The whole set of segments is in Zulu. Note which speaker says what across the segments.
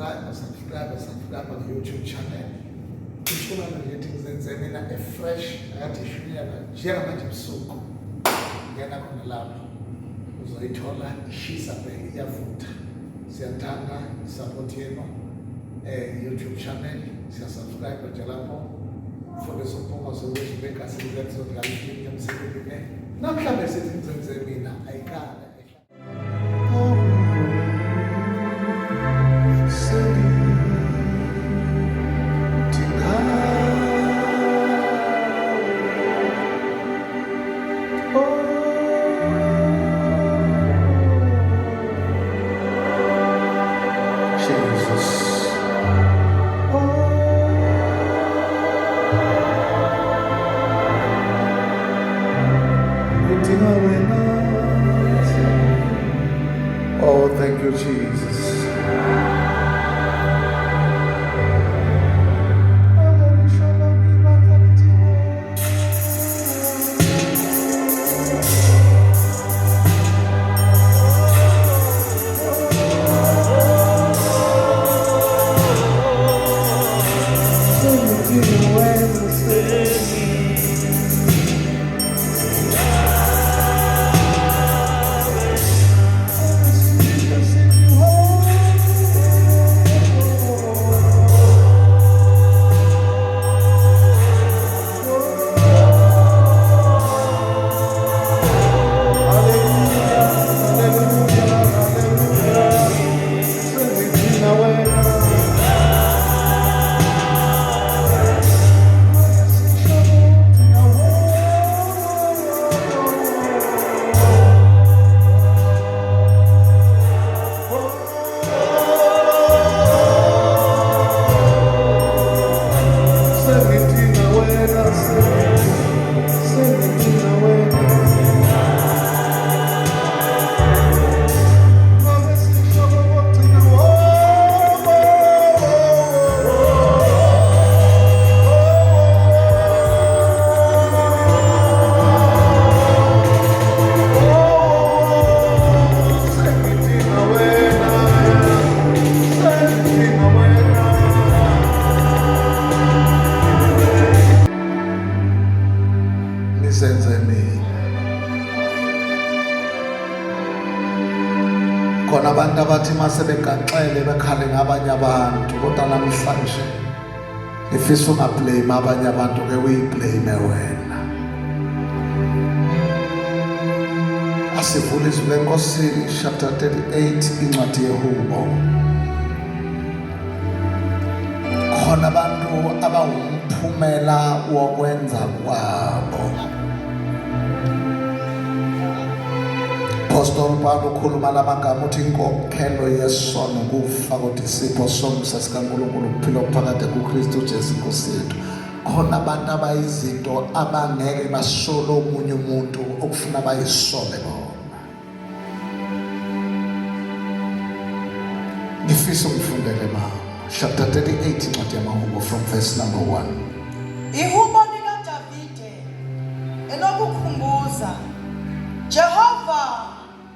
Speaker 1: subscribe on YouTube channel. Ishuna ngithi Ngizenze mina a fresh ngathi ishuna njengamanje ebusuku. Ngena khona lapho uzoyithola ishisa bheke iyavutha. Siyathanda support yenu YouTube channel. Siya-subscribe nje lapho. Focus Mpungose webeka sibenza ngalithi emsebenzini. Namhlanje sithi Ngizenze mina ayikala.
Speaker 2: Oh, thank you, Jesus. Khona abantu abathi mase begaxele bekhale ngabanye abantu kodwa namhlanje ifisa ungablame abanye abantu ke uyiblame wena. Asivule izwi leNkosi chapter 38 incwadi yeHubo. Khona abantu abawumphumela wokwenza kwabo. Apostle Paul ukhuluma lamagama uthi inkokhelo yesono kufa kodwa isipho somsa sikaNkulunkulu kuphila phakathi kuKristu Jesu Nkosi yethu. Khona abantu abayizinto abangeke basole omunye umuntu okufuna bayisole bona. Ngifisa ukufundela mama chapter 38 incwadi yamaHubo from verse number 1.
Speaker 3: Ihubo likaDavide enokukhumbuza Jehova,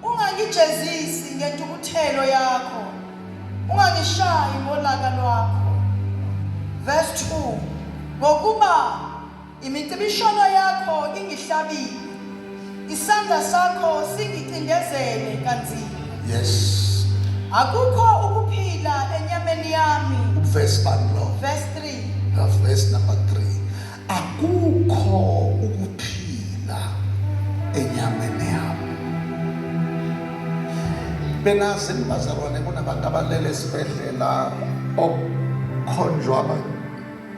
Speaker 3: ungangijezisi ngentukuthelo yakho, ungangishayi ngolaka lwakho. Verse 2. Ngokuba imicibisholo yakho ingihlabile, isandla sakho singicindezele kanzima.
Speaker 2: Yes.
Speaker 3: Akukho ukuphila enyameni yami.
Speaker 2: Verse 1.
Speaker 3: Verse 3.
Speaker 2: Verse number 3. Akukho ukuphila enyameni yami. Benazi bazalwane kunabantu abalele esibhedlela okhonjwa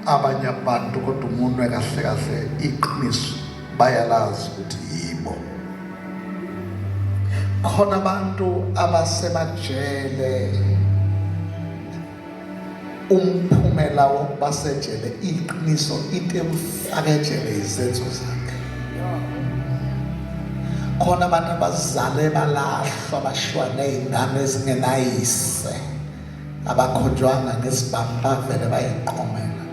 Speaker 2: abanye abantu kodwa umuntu kahle kahle iqiniso bayalazi ukuthi yibo. Khona abantu abasemajele umphumela wokuba sejele iqiniso into emfakejele izenzo zakhe. Khona abantu abazale balahlwa bashwa nezingane ezingenayise abakhonjwanga ngesibamba vele bayiqomela.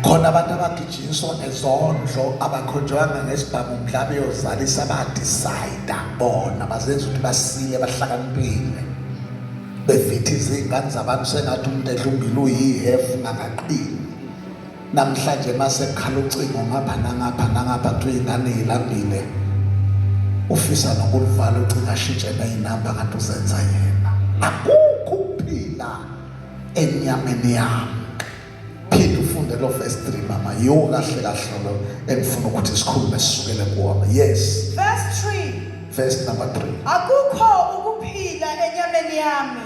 Speaker 2: khona abantu abagijiswa ngezondlo abakhonjwanga ngesibhamu mhlabe yozalisa abadicide bona bazenza ukuthi basile bahlakaniphile bevithiza iy'ngane zabantu sengathi umuntu edlumbile uyihefu ngakaqini. Namhlanje masekhala ucingo ngapha nangapha kuthiwa iy'ngane y'lambile ufisa nokuluvala ucinga ashintshe ney'namba kanti uzenza yena. Akukho ukuphila enyameni yami. Phinda ufunde lo verse 3 mama, yiwo kahle kahle lo engifuna ukuthi sikhulume sisukele kuwona. Yes. Verse number 3.
Speaker 3: Akukho ukuphila enyameni yami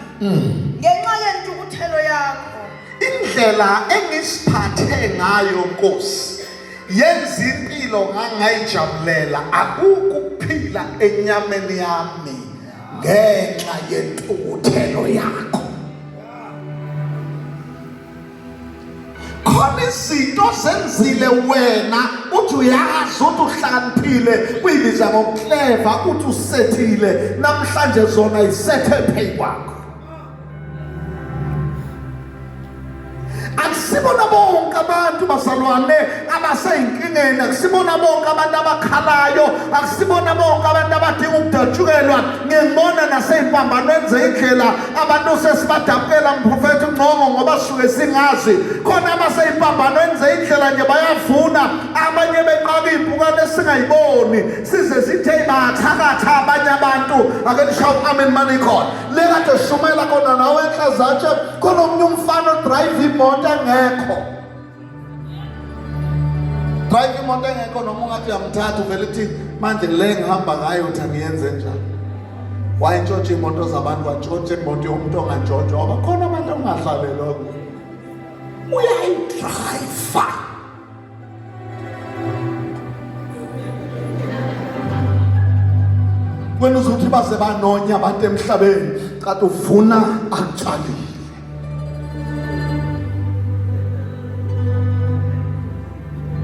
Speaker 3: ngenxa yentukuthelo yakho.
Speaker 2: Indlela engisiphathe ngayo Nkosi yenza impilo ngangayijabulela. Akukho ukuphila enyameni yami ngenxa yentukuthelo yakho. Khona izinto zenzile wena uthi uyazi ukuthi uhlakaniphile kuyibiza ngokuclever uthi usethile namhlanje zona isethe phezu kwakho. Akusibona bonke abantu bazalwane abasey'nkingeni, akusibona bonke abantu abakhalayo, akusibona bonke abantu abadinga ukudatshukelwa. Ngibona nasey'mpambanweni zey'ndlela abantu sesibadabukela mprofethi Ncoko ngoba sisuke singazi. Khona abasey'mpambanweni zey'ndlela nje bayavuna, abanye beqaka iy'mpukane esingayiboni size sithe bathakatha abanye abantu. Ake nishaye amen manikhona le kade shumela khona nawe enhlazatshe khona omunye umfana odrive imoto engekho. Drive imoto engekho noma ungathi uyamthatha uvele uthi manje le ngihamba ngayo uthi angiyenze njani. Wayintshontsha imoto zabantu wantshontsha imoto yomuntu ongantshontshwa ngoba khona abantu ongahlabeloko uyayidrayiva. Wena uzothi base banonya abantu emhlabeni kade uvuna akutshalile.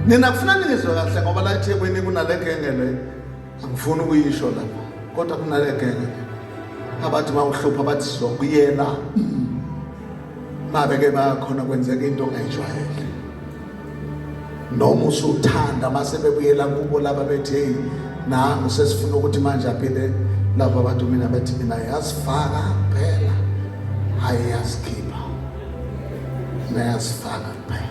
Speaker 2: Nina kufuna nizwe kahle ngoba la eThekwini kunale genge le angifuni ukuyisho lapha kodwa kunale genge abathi bawuhlupha bathi sizokuyela babeke bayakhona kwenzeka into ongayijwayele noma usuthanda mase bebuyela kubo laba bethi hey nangu sesifuna ukuthi manje aphile laba abantu mina bethi mina yazifaka phela hayi yazikhipha nayazifaka phela.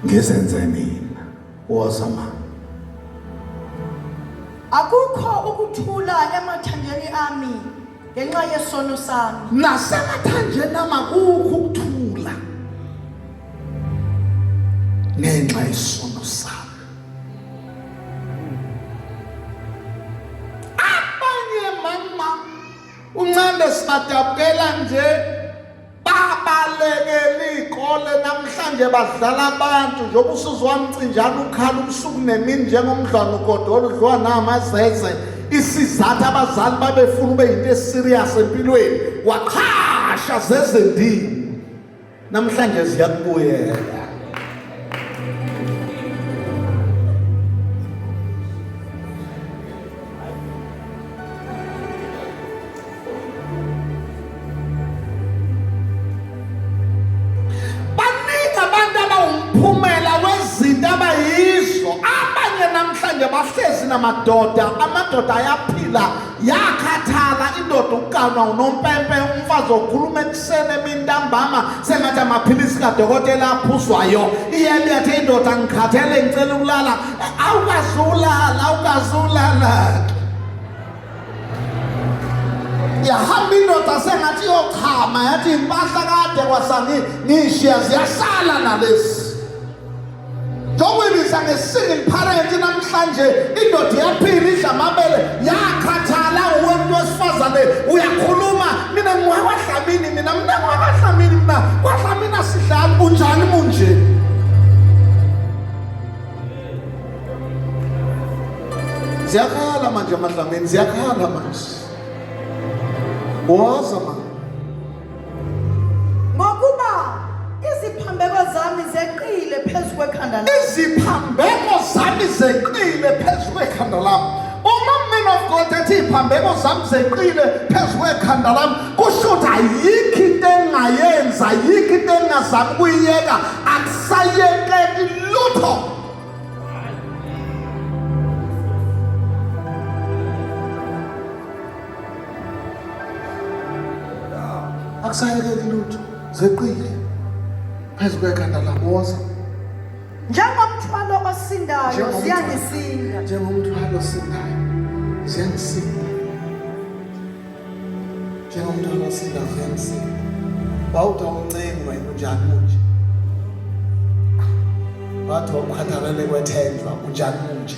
Speaker 2: Ngizenze mina wozama.
Speaker 3: Akukho ukuthula emathanjeni ami ngenxa yesono sami.
Speaker 2: Nasemathanjeni amakukho ukuthula ngenxa yesono sami. Abanye mama uNcanda sibadabukela nje babalekela ikole namhlanje badlala abantu njengoba usuzwamcinjana ukhala ubusuku nemini njengomdlwana ugodolo udliwa namazeze. Isizathu abazali babefuna ube yinto eserious empilweni waqhasha zezendini namhlanje ziyakubuyela. Bahlezi namadoda, amadoda ayaphila yakhathala indoda ukanwa unompempe umfazi okhuluma ekuseni emini ntambama sengathi amaphilisi kadokotela aphuzwayo iyebe yathi indoda ngikhathele ngicela ukulala. Awukazulala yahamba indoda sengathi yochama yathi impahla kade kwasangi ngishiya ziyasala nalesi. Njengokubiza nge-single parent namhlanje indoda iyaphila idla amabele yakhathala umuntu wesifazane uyakhuluma mina ngiwakwadlamini mina ngwakwadlamini mina kwadlamini asidlali unjani munje. Ziyakhala manje amadlamini ziyakhala manje woza manje
Speaker 3: ngokuba iziphambeko zami zeqile phezu kwekhanda lami.
Speaker 2: Iziphambeko zami zeqile phezu kwekhanda lami. Uma man of God ethi iphambeko zami zeqile phezu kwekhanda lami kusho ukuthi ayikho into engingayenza ayikho into engingazami ukuyiyeka akusayekeki lutho akusayekeki lutho zeqile phezu kwekhanda lami woza
Speaker 3: njengomthwalo osindayo ziyangisinda
Speaker 2: njengomthwalo osindayo ziyangisinda njengomthwalo osindayo ziyangisinda bawuthi awuncengi wena unjani manje bathi ukhathalele kwethenjwa unjani manje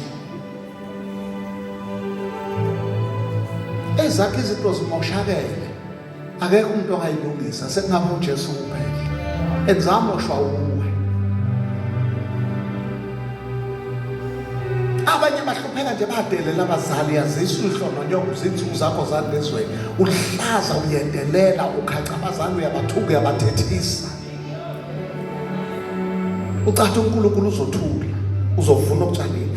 Speaker 2: ezakhe izinto zimoshakele akekho umuntu ongayilungisa sekungaba uJesu kuphela enzamoshwa uwe abanye bahlupheka nje badelela abazali yazisa uhlono nyongo izinsuku zakho zalezweni uhlaza uyendelela ukhaca abazali uyabathuka uyabathethisa ucathi uNkulunkulu uzothula uzovuna okutshalile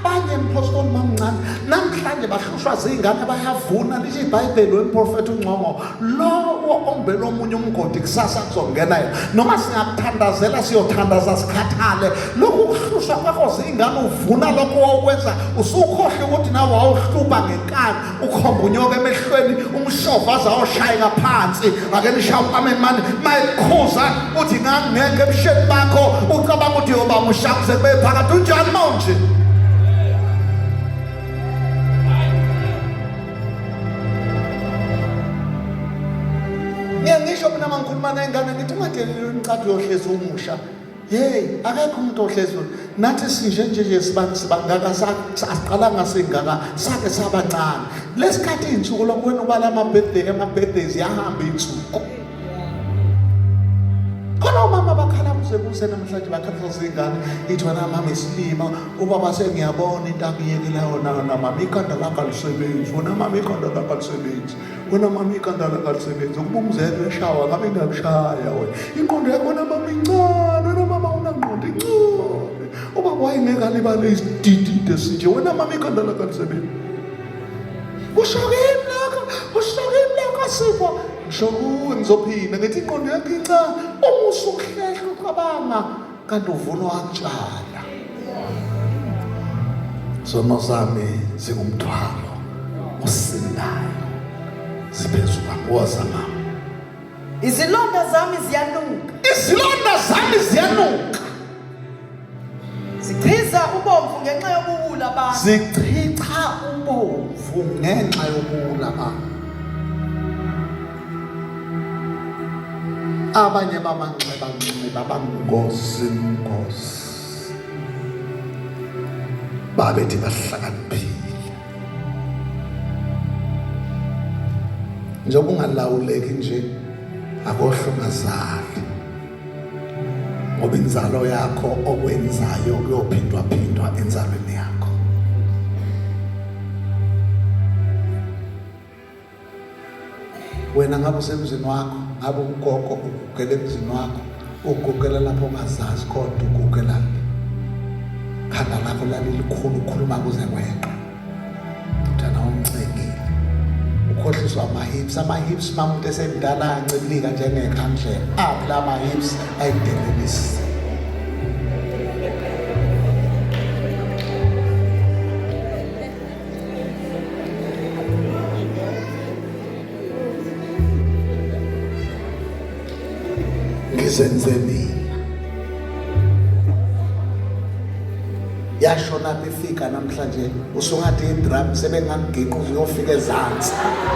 Speaker 2: abanye mphostoli mamncane namhlanje bahlushwa zingane bayavuna lithi iBhayibheli wemprofeti uNgcongo lowo ombele omunye umgodi kusasa kuzongena yena noma singakuthandazela siyothandaza sikhathale lokhu kuhlushwa kwakho zingane uvuna lokho okwenza usukhohle ukuthi nawe wawuhlupa ngenkani ukhomba unyoka emehlweni umshovaza awushayeka phansi ake nishawa amen man mayikhuza uthi ngangeke ebusheni bakho ucabanga ukuthi yoba mushakuze kube phakathi unjani manje ngisho mina mangikhuluma nengane ngithi ungadeleli umcado yohlezi umusha hey akekho umuntu ohlezi nathi sinje sibangaka saqala ngasengaka sake sabancane lesikhathi insuku lokwena ubala ama-birthdays yahamba insuku khona umama bakhala kuse namhlanje bakhala zingane ithi wena mama isilima ubaba sengiyabona into akuyekela yona mama ikhanda lakho alisebenzi wena mama ikhanda lakho alisebenzi wena mama ikhanda lakho alisebenzi ukuba umzelo eshawa ngabe ngakushaya wena inqondo yakho wena mama incane wena mama unangqondo incane ubaba wayengeka libale isididide sinje wena mama ikhanda lakho alisebenzi ushokeni lakho sipho Shokuwe ngizophinda ngithi inqondo yakho incane umusa ukuhlehla ucabanga kanti uvunwa kanjalo zono zami zingumthwalo osindayo ziphezulu kwaza mama
Speaker 3: izilonda zami ziyanuka zichiza ubomvu ngenxa yobuwula bami
Speaker 2: zichicha ubomvu ngenxa yobuwula bami abanye bamanxeba bangozi babethi bahlakaniphile njengoba ungalawuleki nje akohle ungazali ngoba inzalo yakho okwenzayo kuyophindwa enzalweni yakho wena ngabe usemzini wakho ngabe ugogo ugugela emzini wakho ugugela lapho ongazazi kodwa ugugela khanda lakho lalikhulu ukhuluma kuze kweqa uthana umncengile ukhohliswa ama-hips mamuntu esemdala ancibilika njengekhandlela la ama-hips ayidelelisi Ngizenze mina yashona befika namhlanje usungathi idrum sebengangiginqa uzofika ezantsi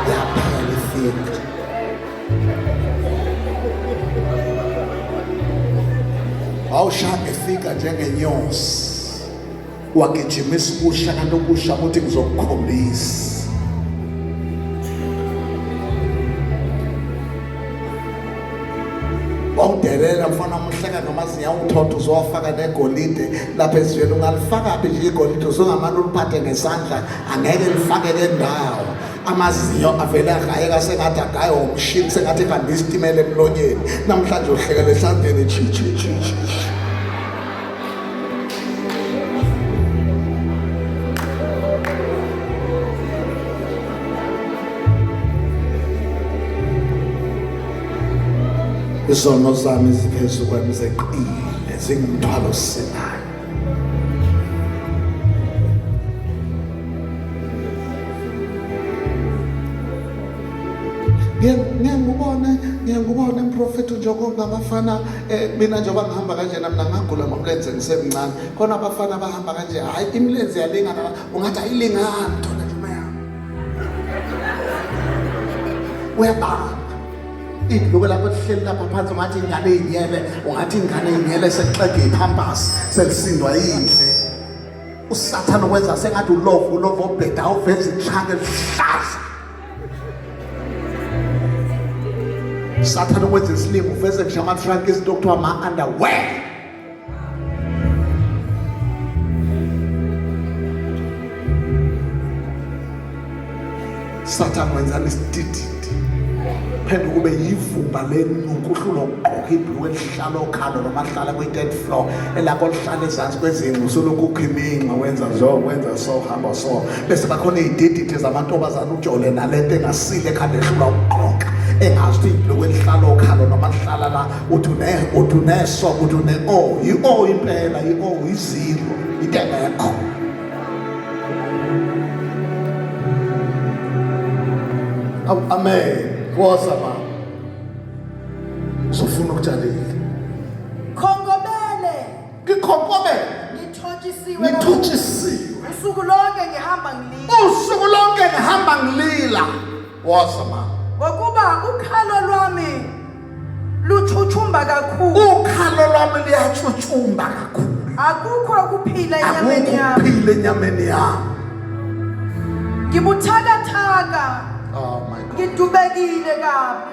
Speaker 2: yaphela ifika awushaka efika njengenyosi wagijimisa ukusha kanti ukusha ukuthi kuzokukhombisa wawudelela mfana umhleka ngamazinyo uthotho uzowafaka negolide lapha ezweni ungalifaka phi nje igolide uzongamane uliphathe ngesandla angeke lifakeke ndawo amazinyo avela agayeka sengathi agayo umshini sengathi ehamba isitimela emlonyeni namhlanje uhlekela esandleni chi izono zami ziphezu kwami zeqile zingumthwalo osinayo. Ngiyangubona umprofeti njengoba abafana mina njengoba ngihamba kanje nami ngagula ngomlenze ngisemncane khona abafana bahamba kanje hayi imilenze yalingana ungathi ayilingani thona nje uyabanga iloku lapho sihleli lapha phansi ungathi ingane inyele ungathi ingane inyele sekuxege iphampasi selisindwa yindle usathana ukwenza sengathi ulovo obheda awuveza ihlanga elihlaza Sathana ukwenza isilimo uveze ngisho ama-trunk izinto okuthiwa ama-underwear. Sathana wenzani isidididi phenduka kube yivumba lenukuhlulo ukugqoka ibhulu elihlala okhalo noma lihlala kwi-third floor elakho lihlala ezansi kwezingqu usolokhu ukhiminga wenza so hamba so bese bakhona iy'dididi zamantombazane ujole nalento engasile ekhanda ehlula ukugqoka engazi ibhulu elihlala okhalo noma lihlala la uthi uneso uthi i-o impela i-o izilo into engekho. Amen. Woza mama uzofuna ukutshalile
Speaker 3: khongobele
Speaker 2: ngikhongobele ngithotshisiwe
Speaker 3: usuku lonke ngihamba ngilila
Speaker 2: woza mama
Speaker 3: ngokuba ukhalo lwami luthuthumba kakhulu
Speaker 2: liyathuthumba kakhulu
Speaker 3: akukho ukuphila
Speaker 2: enyameni yami
Speaker 3: ngibuthakathaka
Speaker 2: oh my God
Speaker 3: ngidubekile kabi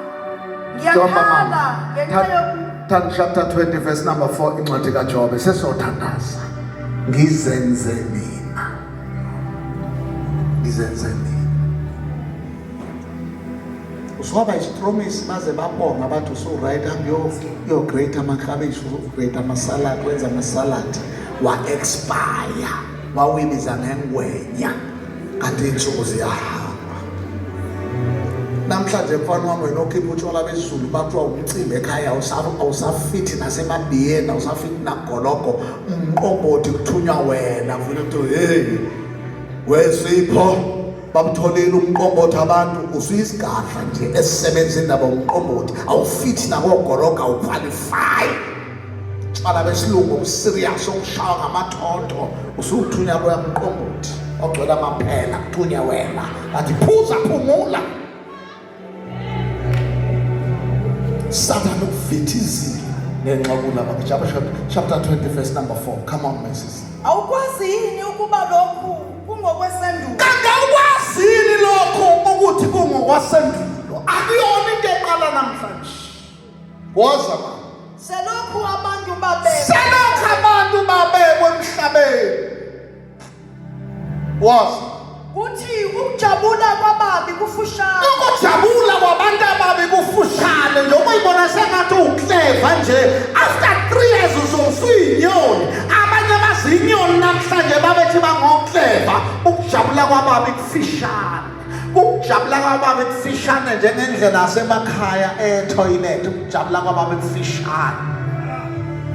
Speaker 3: ngiyakhala ngenxa
Speaker 2: Tan chapter 20 verse number 4 incwadi kaJobe sesothandaza ngizenze mina uswaba isipromise baze babonga abantu usu-right up your great ama-cabbage great ama-salad wenza ama-salad wa-expire wawibiza ngengwenya kanti iy'nsuku ziyahamba. Namhlanje mfana wami wena okhipha utshwala bezulu bakuthiwa umcimbi ekhaya awusafithi nasemabhiyeni awusafithi nakugologo umqombothi kuthunywa wena vele kuthi hey wesipho bamtholile umqombothi abantu usuyisigahla nje esisebenza indaba umqombothi awufithi nakogologo awuqualify utshwala besilungu obuserious okushawa ngamathonto usuthunya loya mqombothi ogcwele amaphela kuthunya wena athi phuza phumula. Satan ukuvithizile nenxakula chapter 20 verse number 4. Come on my sister.
Speaker 3: Awukwazi yini ukuba lokhu kungokwesendulo?
Speaker 2: Kanti awukwazi yini lokhu ukuthi kungokwasendulo? Akuyona into eqala namhlanje. Woza mama.
Speaker 3: Selokhu abantu
Speaker 2: babekwe emhlabeni. Woza.
Speaker 3: Kuthi ukujabula kwababi kufushane.
Speaker 2: Ukujabula kwabantu ababi kufushane njengoba uyibona sengathi ukleva nje after 3 years uzofinyoni abanye abazinyoni namhlanje babethi bangokleva ukujabula kwababi kufishane. Ukujabula kwababi kufishane njengendlela yasemakhaya etoilet ukujabula kwababi kufishane.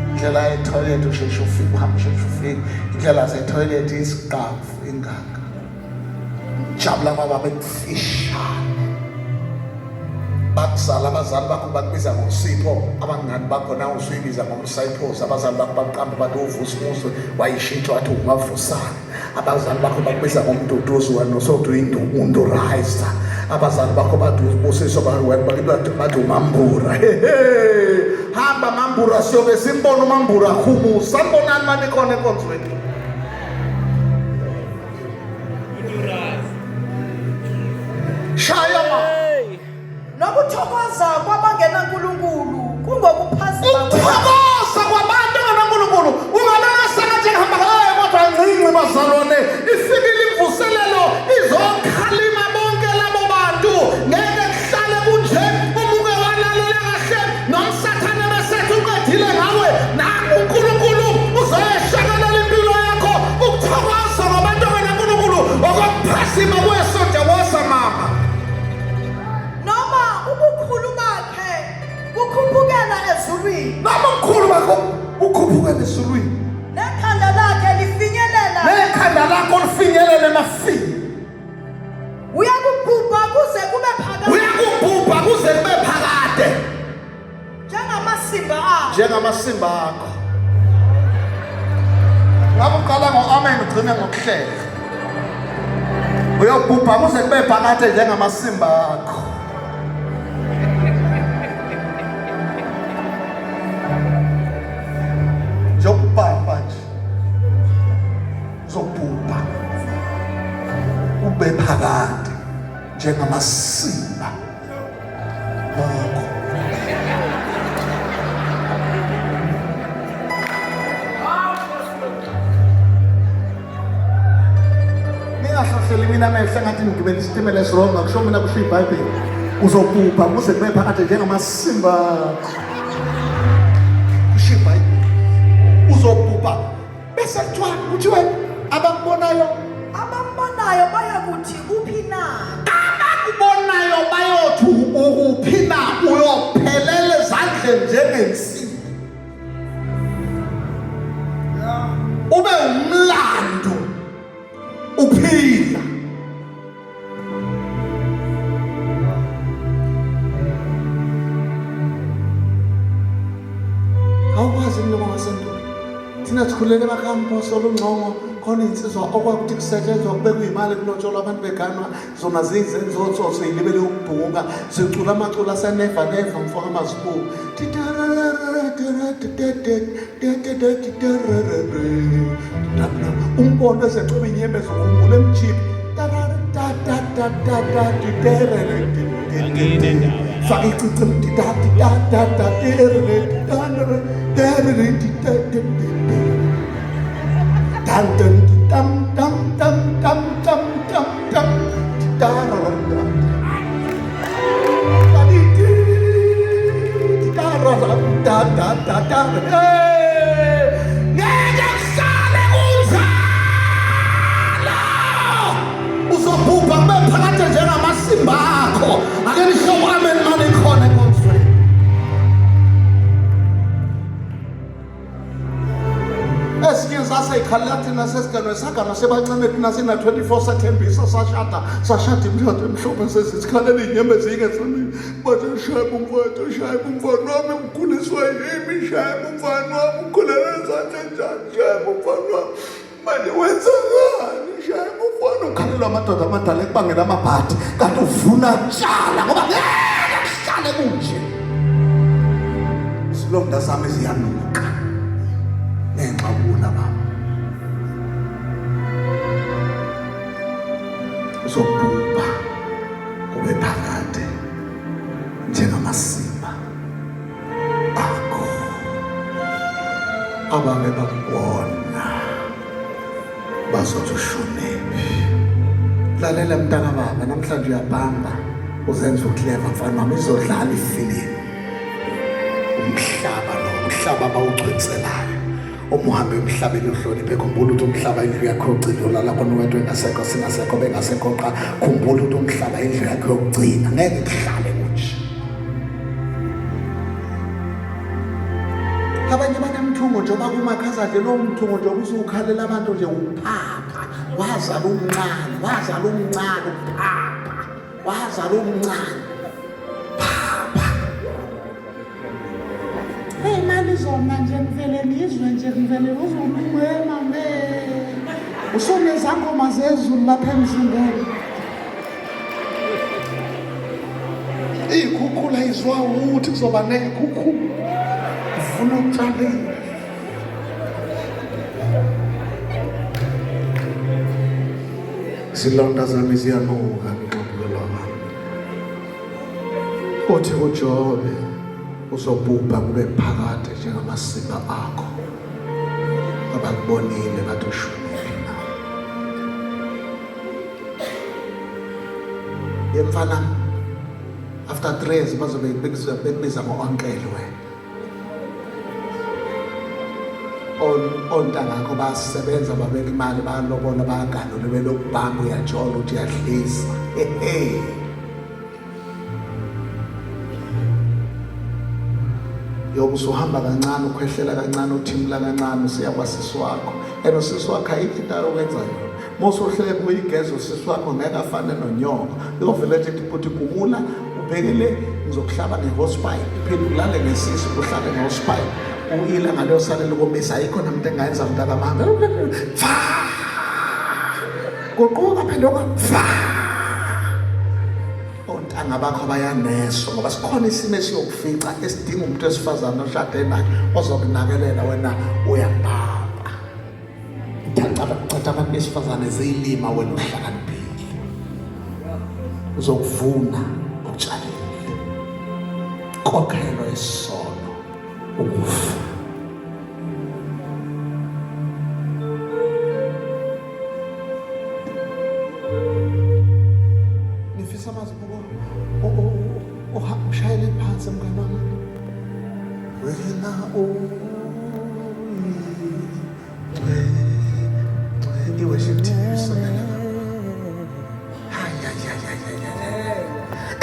Speaker 2: Indlela etoilet usheshe ufike uhambe usheshe ufike indlela yasetoilet isiqafu ingaka jabula kwababe kufishane bakuzala abazali bakho bakubiza ngosipho abangani bakho nawe usuyibiza ngomsayiphosi abazali bakho baqamba bathi uvusa umuso wayishintsha wathi umavusana abazali bakho bakubiza ngomduduzi wena usothi uyindurayiza abazali bakho bathi ubusiso bathi umambura hamba mambura siyobe simbona umambura humusa sanibonani mani khona enkonzweni shaya ma
Speaker 3: nokuthokoza kwabangenankulunkulu kungokuphazima
Speaker 2: ukuthokoza kwabantu abangenankulunkulu ungabona sengathi ngihamba hayi kodwa ncinci bazalwane ifikile imvuselelo izokhalima bonke labo bantu ngeke kuhlale kunje umuke walalela kahle nomsathane besethu uqedile ngawe naku uNkulunkulu uzoyeshakalela impilo yakho ukuthokoza kwabantu abangenankulunkulu okuphazima kwesonto woza mama
Speaker 3: ubukhulu bakhe bukhuphukela lifinyelela ezulwini.
Speaker 2: Noma umkhulu bakho ukhuphuka ezulwini.
Speaker 3: Nekhanda lakhe lifinyelela.
Speaker 2: Nekhanda lakho lifinyelele emafini.
Speaker 3: Uyakubhubha kuze kube phakade.
Speaker 2: Uyakubhubha kuze kube phakade.
Speaker 3: Njengamasimba akho.
Speaker 2: Njengamasimba akho. Ngabe uqala ngo-amen ugcine ngokuhleka. Uyakubhubha kuze kube phakade njengamasimba akho. Jokubamba nje. Zokubhubha. Ube phakade njengamasimba akho. Ningahlohleli mina amehlo ngathi ngigibela isitimela esironga kusho mina kusho iBhayibheli. Uzobhubha kuze kube phakade njengamasimba akho. Kusho iBhayibheli. Uzobhubha bese kuthiwa abambonayo
Speaker 3: bayokuthi uphi na.
Speaker 2: Abakubonayo bayothi ukuphi na uyophelela ezandleni njengensimbi. Ube umlando uphila. Awukwazi noma ngasendulo. Thina sikhulele emakhaya olungqongo khona insizwa okwakuthi kusetshenzwa kubekwa imali kulotsholwa abantu beganwa zona zizenzo seyilibele ukubhuka sicula amaculo aseneva mfoka amazibuko umpondo esecuba inyembezi ukhumbula emchipi faka icicim tam tam tam tam tam tam tam tam tam uzobhubha kube phakade njengamasimba akho. Ake nisho amen mani khona konfront. Ezinye zaseyikhalela thina sesiganwe sagana sebancane thina sina 24 sathembisa sashada imishado emhlophe sesisikhalela inyembezi ingesimini bathi shayeba umfowethu shayeba umfana wami ukhuliswa yimi shayeba umfana wami ukhulela ezandla njani shayeba umfana wami manje wenzani shayeba umfana ukhalelwa amadoda amadala ekubangela amabhadi kanti uvuna tshala ngoba ngeke kuhlale kunje. Silonda zami ziyanuka ngenxabula baba. Uzobhubha ube phakade njengamasimba akho. Abame bakubona bazothi ushonephi. Lalela mntana baba, namhlanje uyabhamba uzenza ukleva mfana wami, izodlala ifilimu. Umhlaba bawuchwetselayo. Umuhambe emhlabeni uhloniphe, khumbula ukuthi umhlaba indlu yakho yokugcina. Lapho niwethu engasekho singasekho bengasekho qa, khumbula ukuthi umhlaba indlu yakho yokugcina. Ngeke kuhlale kunje. Abanye banemthungo njengoba kumakhazadle lo mthungo nje uzukhalela abantu nje uphapha. Wazala umncane uphapha. Wazala umncane. Hey mali zona nje ngivele ngizwe nje ngivele uzongwema me. Usoneza ngoma zezulu lapha emzimbeni. Ikhukhula izwa ukuthi kuzoba nekhukhula. Ufuna ukutshalela. Silonda zami ziyanuka ngixoxelwa ngami. Uthi uJobe uzobhubha kube phakade njengamasimba akho. Abakubonile bathi ushonile na. Yemfana after 3 years bazobe bekubiza ngo-onkele wena. Ontanga ngakho basebenza babeka imali bayalobola bayaganula belokubamba uyajola ukuthi uyadlisa. Loku usuhamba kancane ukhwehlela kancane uthimula kancane usiya kwasisi wakho. Usisi wakho ayikho into ayokwenza yona. Mosuhlele kuyigezo usisi wakho ngeke afane nonyoko. Uyovele ethi ukuthi gumula ubhekele ngizokuhlaba ngehospital. Iphinde ulale ngesisi uhlale ngehospital. Uyila ngalo salela ukomisa ayikho namuntu engayenza mntaka mama. Fa! Kuquka phela fa! Ontanga bakho bayaneso ngoba sikhona isimo esiyokufica esidinga umuntu wesifazane oshade naye ozokunakelela wena uyababa. Ngicacaba abantu besifazane zeyilima wena uhlakaniphile. Uzokuvuna utshalile. Kokhelo isono ukufa. Ngifisa mazibuko ushayele phansi mngani wami. Wena i-worship team isonela.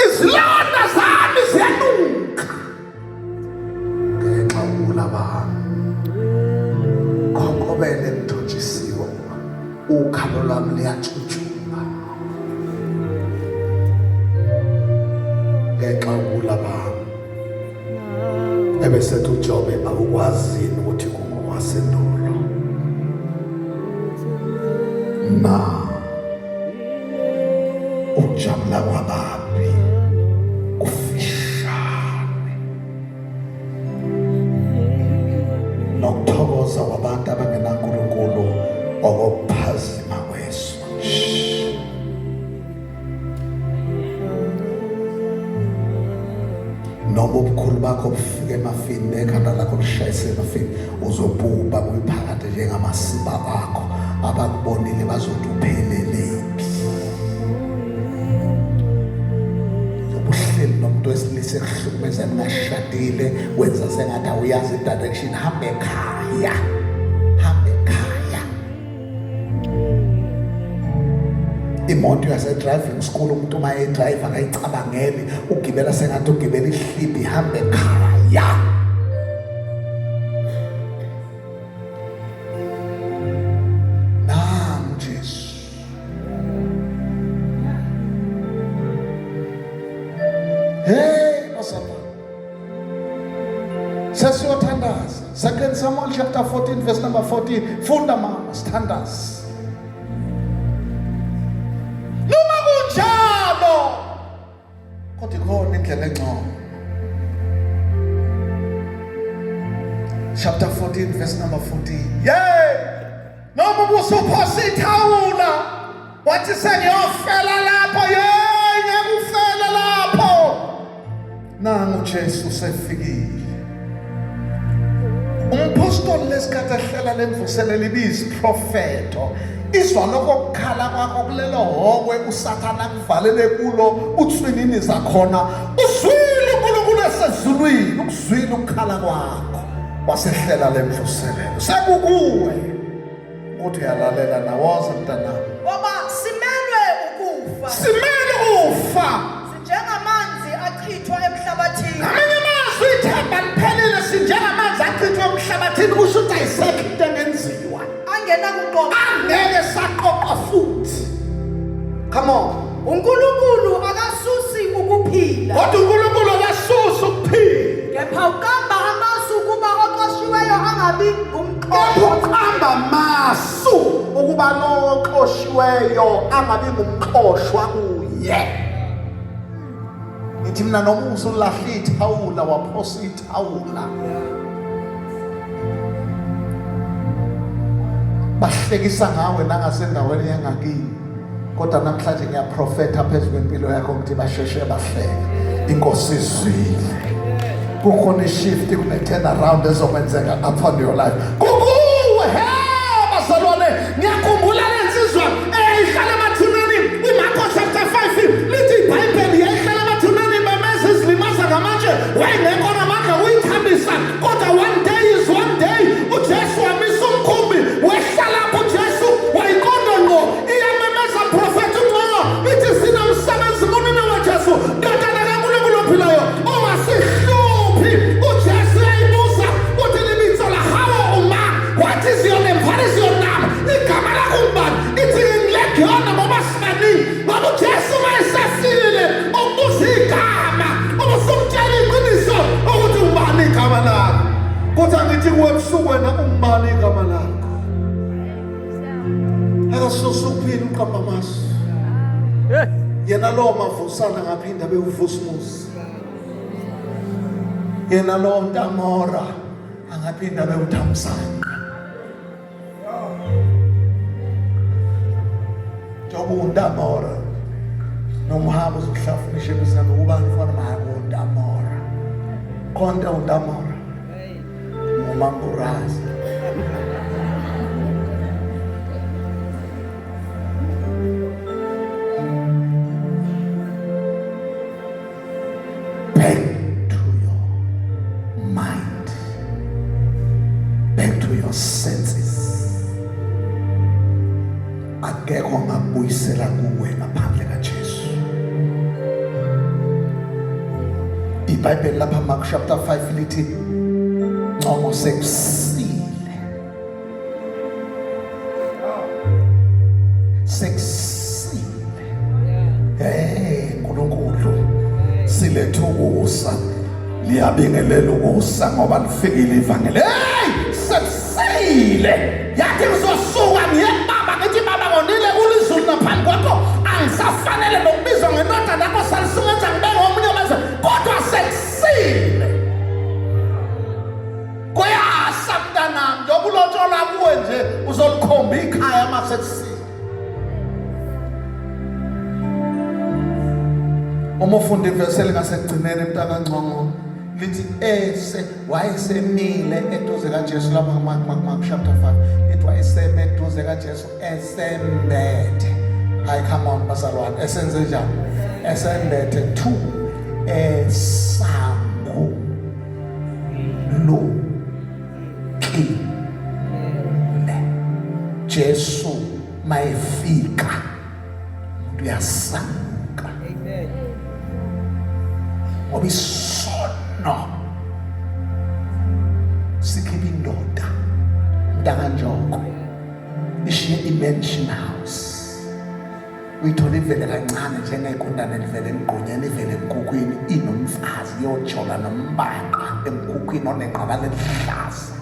Speaker 2: Izilonda zami ziyanuka. Ngenxa yokulaba kokobele ngithonjisiwe. Ukhalo lwami liyatshutshuma. Ngenxa yokulaba ebesethu uJobe awukwazi ukuthi kungokwasendulo. Na ujabula kwababi kufishane nokuthokoza kwabantu abangenaNkulunkulu okuphazima kweso. Noma ubukhulu bakho bufike emafini nekhanda lakho lishayise emafini uzobhuba kuyiphakade njengamasiba akho. Abakubonile bazothi upheleleki. Ubuhleli nomuntu wesilisa ekuhlukumeza ningashadile wenza sengathi awuyazi direction. Hambe ekhaya, hambe ekhaya. Imoto yase-driving school umuntu uma edrayiva akayicabangeli ugibela sengathi ugibela ihliphi. Hambe ekhaya. Hey, Osama. Sesiyothandaza. 2 Samuel chapter 14 verse number 14. Funda mama, sithandaza. Noma kunjalo kodwa ikhona indlela engcono. Chapter 14 verse number 14. Yay! Noma ubusuphosa ithawula wathi sengiyofela lapho ngiyakufela lapho. Nangu Jesu sefikile. Umpostoli lesikhathi ehlela lemvuselelo ibizi Profeto. Izwa lokukhala kwakho kulelo hokwe uSathana kuvalele kulo uthwinini zakhona. Uzwile uNkulunkulu esezulwini ukuzwile ukukhala kwakho. Wasehlela lemvuselelo. Sekukuwe uthi uyalalela nawoza mntanami.
Speaker 3: Ngoba simelwe ukufa.
Speaker 2: Simelwe ukufa.
Speaker 3: Sinjengamanzi achithwa emhlabathini.
Speaker 2: Amanye amazwi ithemba liphelile sinjengamanzi achithwa emhlabathini kusho ukuthi ayisekho into engenziwa.
Speaker 3: Angena kuqoqa.
Speaker 2: Angeke saqoqa futhi. Come on.
Speaker 3: uNkulunkulu akasusi ukuphila.
Speaker 2: Kodwa uNkulunkulu akasusi ukuphila.
Speaker 3: Kepha uqamba amasu ukuba oqoshiweyo angabi ngumqoqo.
Speaker 2: Uqamba amasu ukuba lo oqoshiweyo angabi ngumqoshwa kuye. Ngithi mina noma usulahla ithawula waphosa ithawula. Bahlekisa ngawe nangasendaweni yangakini. Kodwa namhlanje ngiyaprofetha phezulu kwempilo yakho ukuthi basheshe bahleke. Inkosi izwile. Kukhona ishift kune-turn around ezokwenzeka upon your life. Kukuwe bazalwane, ngiyakhumbula lensizwa eyayihlala emathuneni. iMarko chapter 5 lithi iBhayibheli yayihlala emathuneni bameza izilimaza ngamanje wayengekho namandla uyithambisa. Kodwa one day is one day uJesu wamisa umkhumbi wehlala lapho uJesu wayiqonda ngqo iyamemeza Profethi ngqo ithi sinomsebenzi munini waJesu ndodana kaNkulunkulu ophilayo ongasihluphi. uJesu wena ungibani igama lakho. Akasosuphila uqamba amasu. Yena lo mavusana ngaphinda bewuvusumuzi. Yena lo ntamora angaphinda bewuthamsana. Jobu ntamora nomhabo zokuhlafunisha emizana ubani ufana mahabo ntamora. Konta untamora. Umamburazi. Back to your mind. Back to your senses. Akekho ngabuyisela kuwe ngaphandle kaJesu. iBhayibheli lapha Mark chapter 5 lithi ncomo sekusile. Sekusile. Nkulunkulu silethukusa liyabingelela ukusa ngoba lifikile ivangeli. Sekusile. Yathi ngizosuka ngiye baba ngithi baba ngonile kulizulu naphambi kwakho angisafanele nokubizwa ngendoda nakho salisungenza ngibe ngomunye wamaze kodwa sekusile. Kuyasa mntanami njengoba ulotshola kuwe nje uzolikhomba ikhaya masekusile. Uma ufunda ivesi elingasekugcineni mntakangcongo lithi wayesemile eduze kaJesu lapha Mark chapter 5 lithi wayeseme eduze kaJesu esembethe. Hayi come on bazalwane, esenze njani? Esembethe tu esango lo ki le Jesu mayefika uyasanka. Obisono sikhipha indoda mntakanjoko ishiye i-mansion house uyithola ivele kancane njengekundane livele emgqonyeni ivele emkukwini inomfazi yojola nombanqa emkukwini oneqabala elihlaza.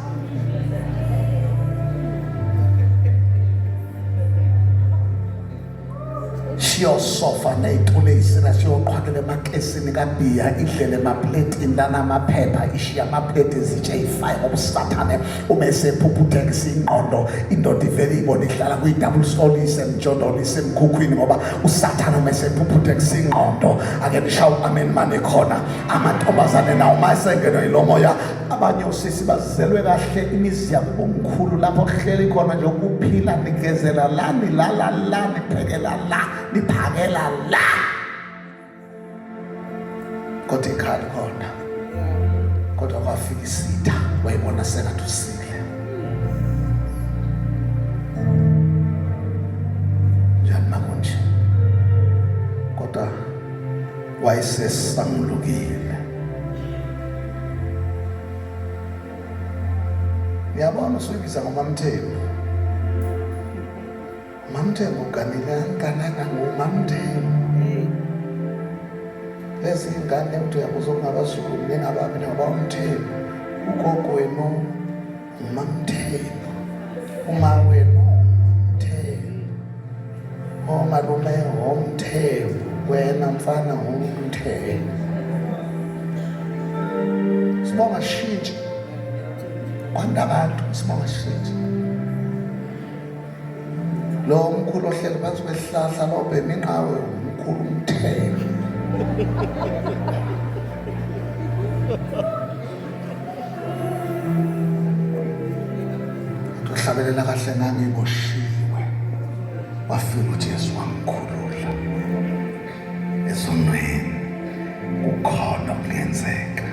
Speaker 2: Siyosofa ney'tulo ey'sira siyoqhwakela emakesini kaBhiya idlele emapletini lana amaphepha ishiya amapleti ezitsha eyi-5 obusathane umesephuphutheka isingqondo indoda ivele ibone ihlala kwi-double stall isemjondolo isemkhukhwini ngoba usathane umesephuphutheka isingqondo. Ake nishawu amen mane khona amantombazane nawo masengenwe yilomoya. Abanye osisi bazizelwe kahle imizi yabo omkhulu lapho kuhleli khona nje ukuphila nigezela la nilala la niphekela la niphakela la kodwa ikhali khona kodwa kwafika isitha wayibona sengathi usile njani makonje kodwa wayesesamulukile. Yabona usuyibiza ngoMamthembu. Mamthembu uganile kanaka ngoMamthembu. Lezi ingane uthi uyabuza ukungabazulu ningababi ngoMamthembu. Ugogo wenu uMamthembu. Uma wenu uMamthembu. Omalume uMamthembu. Wena mfana uMamthembu. Sibonga shintshi. Kwanda abantu simawashithi lo mkhulu ohleli phansi kwehlahla lobhema inqawe umkhulu umthembu. Uhlabelela kahle ngangiboshiwe wafika uJesu wamkhulula ezonweni kukhona kuyenzeka.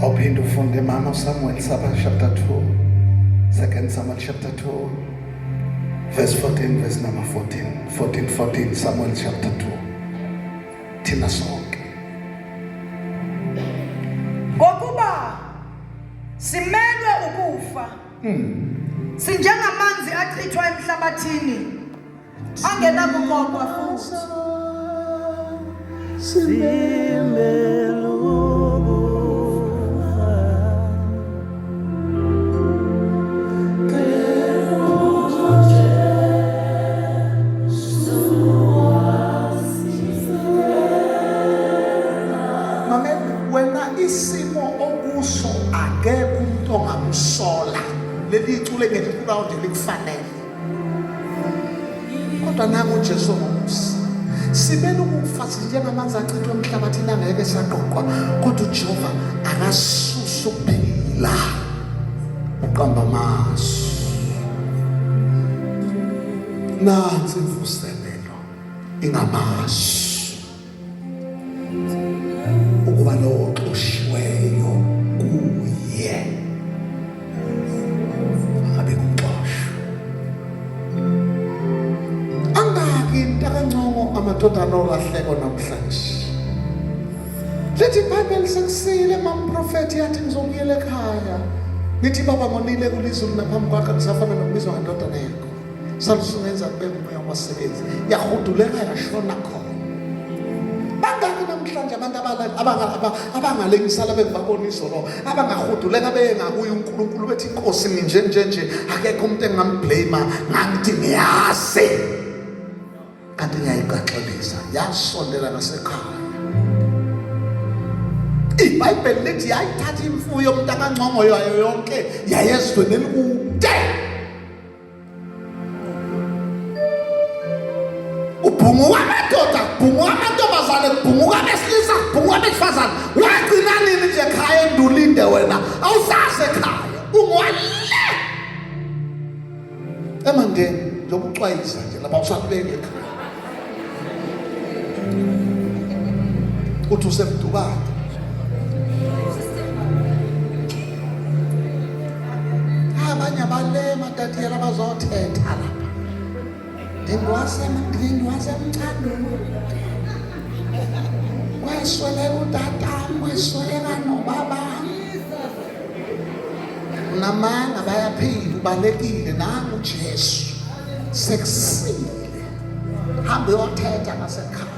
Speaker 2: Awuphinde ufunde mama Samuel chapter 2, 2 Samuel chapter 2 verse 14 verse number 14 Samuel chapter 2 thina sonke
Speaker 3: ngokuba simelwe ukufa sinjengamanzi achithwa emhlabathini angena kuqoqwa futhi
Speaker 2: ukhule ngelikhulawo nje likufanele. Kodwa nangu uJesu ngomusa. Sibele ukufazi njengamanzi achithwe emhlabathini angeke saqoqwa, kodwa uJehova akasusa ukuphila uqamba amasu. Nansi imvuselelo ingamasu ukuba lo oxoshiweyo kuye abe kuxoshwa. Angaki into kancane amadodana olahleko namhlanje. Lethi iBhayibheli sekusile mamprofeti yathi ngizobuyela ekhaya. Nithi baba ngonile kulizulu naphambi kwakhe kusafana nokubizwa ngandodana yakho. Salusungenza kube ngumoya wasebenzi. Yahuduleka yashona khona. Bangaki namhlanje abantu abangalengisa labengaboniso lo abangahuduleka bengakuye uNkulunkulu bethi inkosi nje akekho umuntu engamblame ngangithi ngiyazi. Kanti ngiyayigaxelisa yasondela nasekhaya. iBhayibheli lithi yayithatha imfuyo umuntu akancongo yayo yonke yayezweni elikude. Ubhunguka amadoda, ubhunguka amantombazane, ubhunguka abesilisa, ubhunguka abesifazane. Wagcina nini nje ekhaya endulinde wena? Awusaze ekhaya. Ungwale. Emandeni njengoba ucwayisa nje lapha usabeke ekhaya. Uthi usemdubana. Abanye abalema tatiyela bazothetha lapha. Ngiwasemcandweni. Wayesweleka utatami, wayesweleka nobabami. Namanga bayaphila, ubalekile nangu uJesu. Sekusile. Hambe uyothetha ngasekhaya.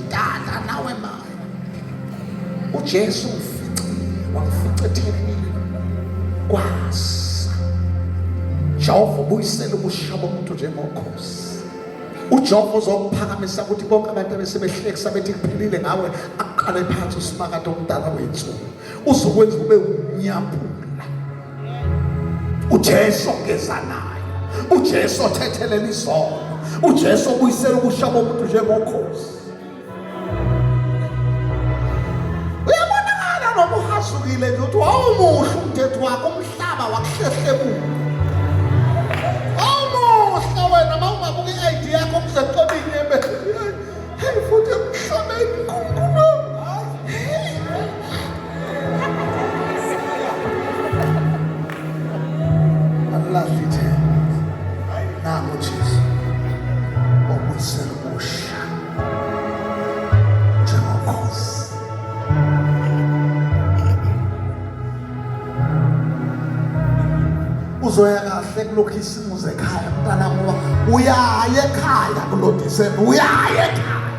Speaker 2: Tata nawe manje. uJesu wangifica ethekile. Kwasa. Jehova ubuyisela ubushaba bomuntu njengokhosi. uJehova uzokuphakamisa ukuthi bonke abantu abesebehlekisa bethi kuphelile ngawe aqale phansi usimakade omdala wethu. Uzokwenza ube unyaphula. uJesu ongeza naye. uJesu othethelela izono. uJesu ubuyisela ubushaba bomuntu njengokhosi. Uyabonakala noma uhasukile nje uthi awumuhle umthetho wakho umhlaba wakuhlehlebula. Wena mawungabuka i-ID yakho kuseqobini ebeleni. Hey futhi emhlabeni kunkulu. Allah lithi nangu Jesu obuyisela ubusha njengokhosi. Uzoya kahle kulokhu isimo zekhaya mntana ngoba uyaya ekhaya kulo December, uyaya ekhaya.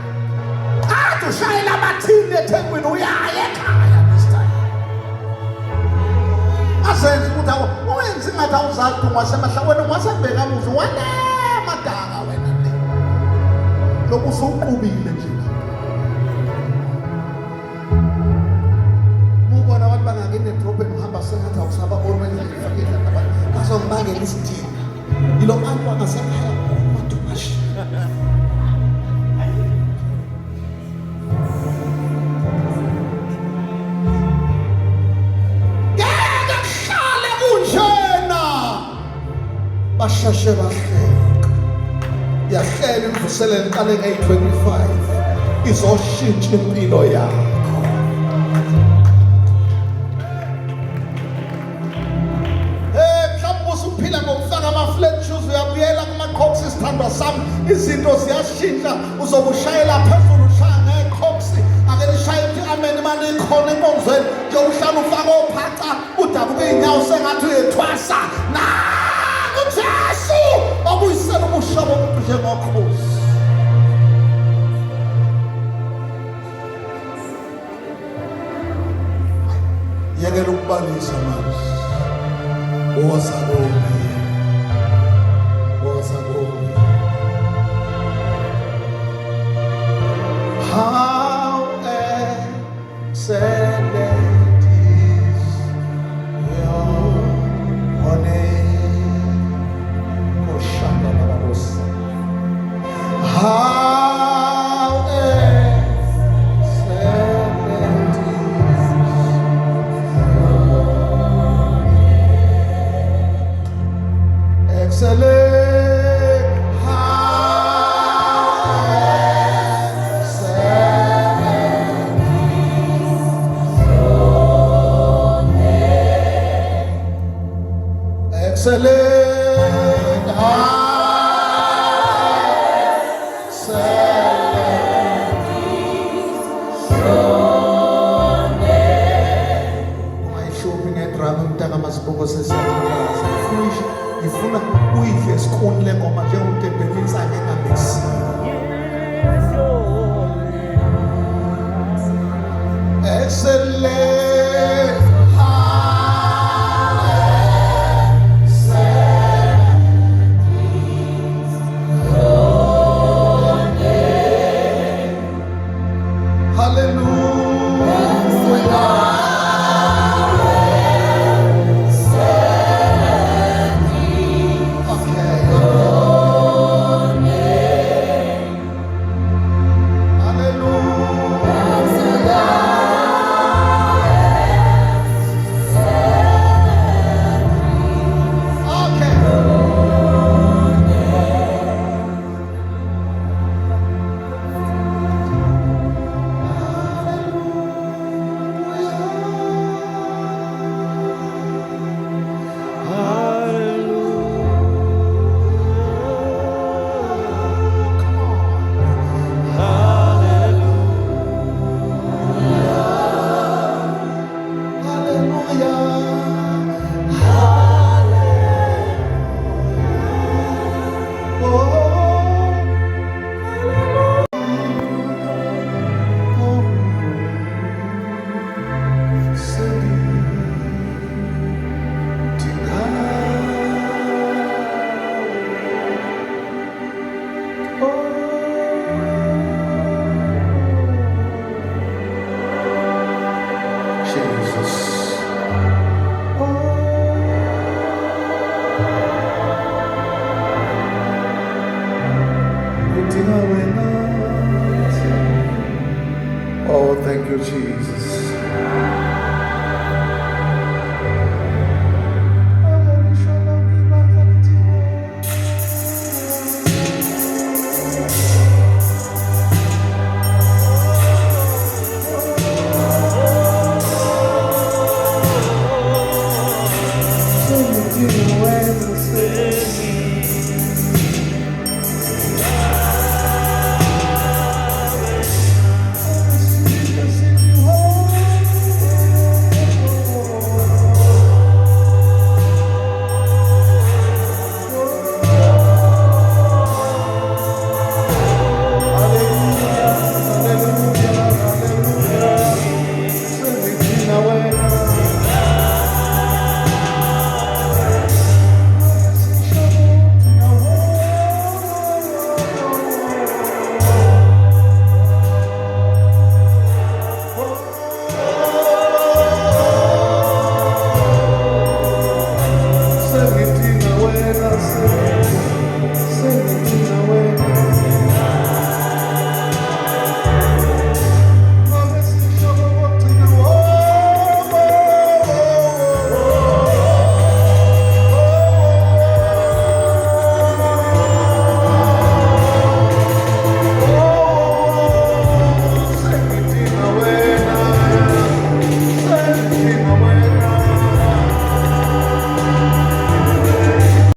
Speaker 2: Athi ushayela abathini eThekwini uyaya ekhaya this time. Asenze ukuthi uwenze ngathi awuzazi ungasemahla wena ungasebheka muzi wena madaka wena le. Lokhu usuqubile nje. Mubona abantu bangakene edrobheni uhamba sengathi awusaba bonwele ngifakela abantu. Bazongibangela isidingo. Yilo bantu angasekhaya umadumashi. Ngeke kuhlale kunjena. Bashashe bahleka. Yahlela imvuselelo iqale nge-25. Izoshintsha impilo yakho. Isithandwa sami izinto ziyashintsha. Uzobushayela phezulu ushaya ngekhoksi ake lishaye ukuthi amen manje ikhona enkonzweni nje uhlala ufaka ophaca udabuka iy'nyawo sengathi uyethwasa. Nangu uJesu obuyisela ubushaba bomuntu njengokhosi. Yekela ukubalisa manje. Woza kubi. How excellent is your name. Mpungose siyathandaza. Ngifuna uyidle esikhuni le ngoma njengomuntu ebhekisa engabekisiyo. Excellent. Oh, thank you, Jesus.